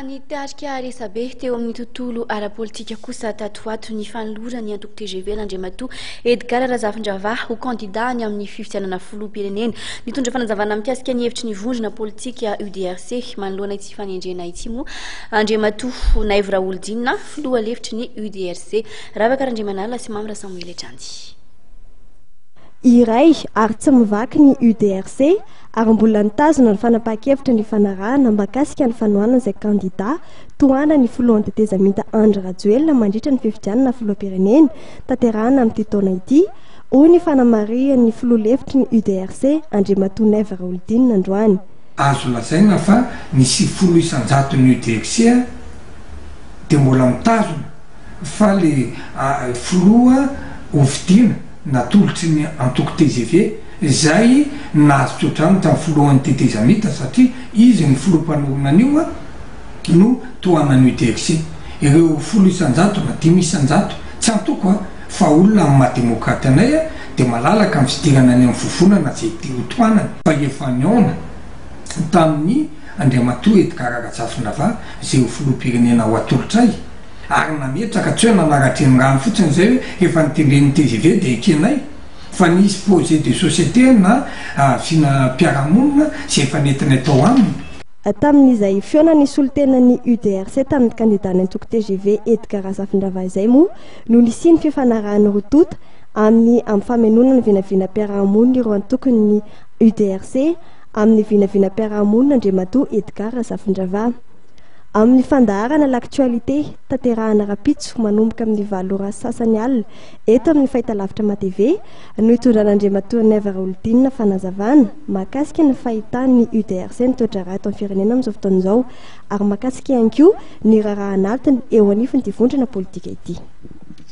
Nitarika resabe teo amin'ny tontolo ara-politika kosa tatoato ny fanolorany antoko TGV Nandriamatoa Edgar Razafindrava ho candidat ny amin'ny fifidianana filoham-pirenena nitondra fanazavana mikasika ny hevitry ny vondrona politika UDRC manoloana ity fanendrena ity moa Andriamatoa Naivo Raolodinina filoha lefitry ny UDRC Ravaka Randriamanala sy Mamra Samuel Etrandy. Iray ary tsy mivaky ny UDRC ary mbola nitazona ny fanapahan-kevitra ny fanarahana makasika ny fanohanana izay candidat tohana ny filohan'ny tetezamita Andry Rajoelina mandritra ny fifidianana filoham-pirenena tanterahana amin'ity taona ity hoy ny fanamarihan'ny filoha lefitry ny UDRC Andriamatoa Naivo Raolodinina androany. Azo lazaina fa nisy 10 ny UDRC dia mbola mitazona fa le filoha hovidiana natolotry ny antoko TGV zay nahazo tsotrano tamin'ny filohan'ny tetezamita satria izy ny filoham-panorona no tohanany UDRC. Ireo 10 na 5 tsy antoko fa olona amin'ny maha-demokraty anay dia malalaka amin'ny fidirana any amin'ny fofonana zay ity ho tohanany fa efa niona tamin'ny Andriamatoa Edgar Razafindrava zay ho filoham-pirenena ho atolotray ary nametraka tsy hoe nanaratra ny rano fotsiny zay hoe efa nitendren'ny TGV dia ekenay fa nisy projet de société na fiara-monina zay efa nentinay tao aminy. Tamin'izay fiona ny solotenan'ny UDRC tamin'ny candidat ny antoko TGV Edgar Razafindrava izay moa no nisy ny fifanarahany rotota amin'ny famonona ny vinavina mpiara-monina ireo antokony UDRC amin'ny vinavina mpiara-monina Andriamatoa Edgar Razafindrava. Amin'ny fandaharana l'actualité tanterahana rapitso manomboka amin'ny 7 ora sasany alina eto amin'ny fahitalavitra MATV no hitondran'Andriamatoa Naivo Raolodinina fanazavana makasika ny fahitany UDRC nitoetra raha eto amin'ny firenena amin'izao fotoana izao ary makasika ihany koa ny rarahana altiny eo anifiny ity vondrona politika ity.